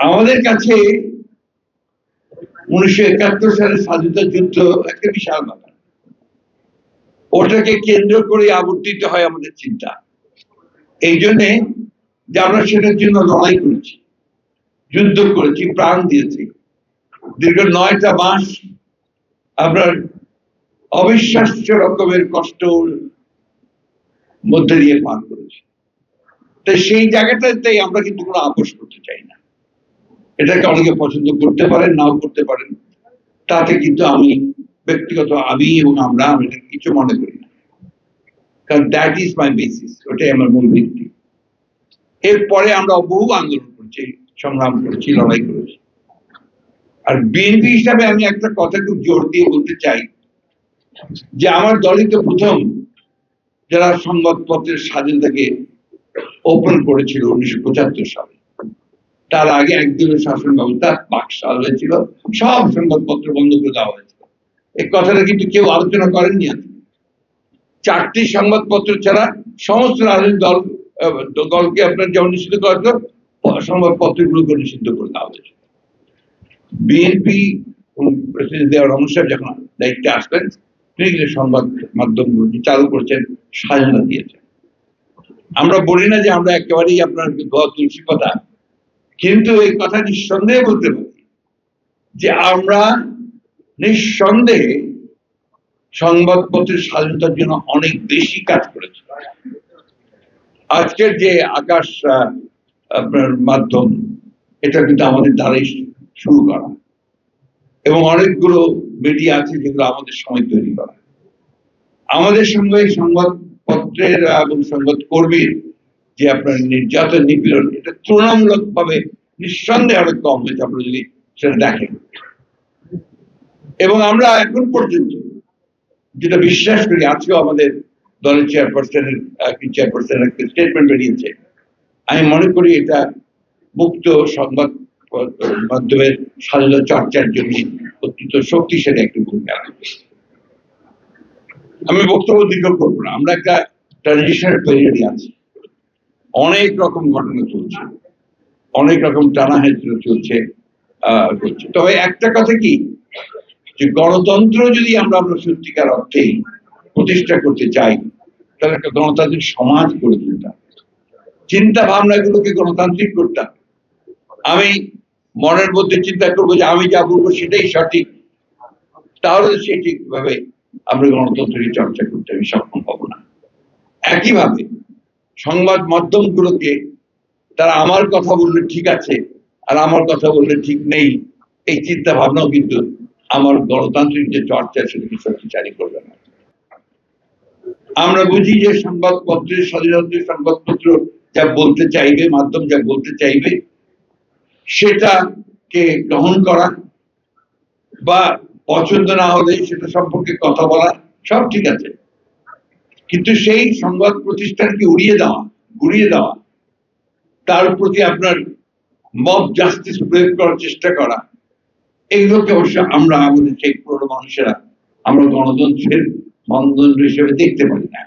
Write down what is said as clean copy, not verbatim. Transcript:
আমাদের কাছে 1971 সালের স্বাধীনতা যুদ্ধ একটা বিশাল ব্যাপার, ওটাকে কেন্দ্র করে আবর্তিত হয় আমাদের চিন্তা। এই জন্যে যে আমরা সেটার জন্য লড়াই করেছি, যুদ্ধ করেছি, প্রাণ দিয়েছি, দীর্ঘ 9টা মাস আপনার অবিশ্বাস্য রকমের কষ্ট মধ্যে দিয়ে পার করেছি। তাই সেই জায়গাটাতেই আমরা কিন্তু কোনো আপোষ করতে চাই না। এটাকে অনেকে পছন্দ করতে পারেন, নাও করতে পারেন, তাতে কিন্তু আমি ব্যক্তিগত আমি এবং আমরা কিছু মনে করি না, কারণ দ্যাট ইজ মাই বেসিস, ওটাই আমার মূল ভিত্তি। এরপরে আমরা বহু আন্দোলন করছি, সংগ্রাম করেছি, লড়াই করেছি। আর বিএনপি হিসাবে আমি একটা কথা খুব জোর দিয়ে বলতে চাই যে আমার দলই তো প্রথম যারা সংবাদপত্রের স্বাধীনতাকে ওপেন করেছিল 1975 সালে। তার আগে একদিনের শাসন ব্যবস্থা বাকশাল হয়েছিল, সব সংবাদপত্র বন্ধ করে দেওয়া হয়েছিল। এই কথাটা কিন্তু কেউ আলোচনা করেননি। 4টি সংবাদপত্র ছাড়া সমস্ত রাজনৈতিক দলকে আপনার যেমন নিষিদ্ধ করা হতো, সংবাদপত্রগুলোকে নিষিদ্ধ করে দেওয়া হয়েছিল। বিএনপি প্রেসিডেন্ট জিয়া রহমান সাহেব যখন দায়িত্বে আসলেন, তিনি সংবাদ মাধ্যমগুলো চালু করেছেন, স্বাধীনতা দিয়েছেন। আমরা বলি না যে আমরা একেবারেই আপনার তুলসী পাতা, কিন্তু এই কথা নিঃসন্দেহে বলতে পারি যে আমরা নিঃসন্দেহে সংবাদপত্রের স্বাধীনতার জন্য অনেক বেশি কাজ করেছি। আজকের যে আকাশ আপনার মাধ্যম, এটা কিন্তু আমাদের দ্বারাই শুরু করা, এবং অনেকগুলো মিডিয়া আছে যেগুলো আমাদের সময় তৈরি করা। আমাদের সঙ্গে সংবাদপত্রের এবং সংবাদ কর্মীর যে আপনার নির্যাতন, নিপীড়ন, এটা তুলনামূলক ভাবে নিঃসন্দেহে অনেক কম হয়েছে, আপনারা যদি সেটা দেখেন। এবং আমরা এখন পর্যন্ত যেটা বিশ্বাস করি, আজকেও আমাদের দলের চেয়ারপারসনের একটা স্টেটমেন্ট বেরিয়েছে, আমি মনে করি এটা মুক্ত সংবাদ মাধ্যমের স্বাধীনতা চর্চার জন্য অত্যন্ত শক্তিশালী একটি ভূমিকা রাখবে। আমি বক্তব্য দীর্ঘ করবো না, আমরা একটা ট্রানজিশনাল পিরিয়ডে আছি, অনেক রকম ঘটনা চলছে, অনেক রকম টানা হেঁচড়া চলছে। তবে একটা কথা কি, যে গণতন্ত্র যদি আমরা সত্যিকার অর্থে প্রতিষ্ঠা করতে চাই, তাহলে একটা গণতান্ত্রিক সমাজ গড়ে তুলতে হবে, চিন্তা ভাবনাগুলোকে গণতান্ত্রিক করতে হবে। আমি মনের মধ্যে চিন্তা করবো যে আমি যা বলবো সেটাই সঠিক, তাহলে সে ঠিকভাবে আমরা গণতন্ত্রের চর্চা করতে আমি সক্ষম হব না। একইভাবে সংবাদ মাধ্যমগুলোকে তারা আমার কথা বললে ঠিক আছে আর আমার কথা বললে ঠিক নেই, এই চিন্তা ভাবনাও কিন্তু আমার গণতান্ত্রিক যে চর্চা সেটাকে শক্তিশালী করবে না। আমরা বুঝি যে সংবাদপত্রের স্বাধীনতা, সংবাদপত্র যা বলতে চাইবে, মাধ্যম যা বলতে চাইবে সেটাকে গ্রহণ করা, বা পছন্দ না হলে সেটা সম্পর্কে কথা বলা, সব ঠিক আছে, কিন্তু সেই সংবাদ প্রতিষ্ঠানকে উড়িয়ে দেওয়া, তার প্রতি আপনার মব জাস্টিস প্রয়োগ করার চেষ্টা করা, এইগুলোকে অবশ্য আমরা আমাদের সেই পুরনো মানুষেরা আমরা গণতন্ত্রের মানদণ্ড হিসেবে দেখতে পারি না।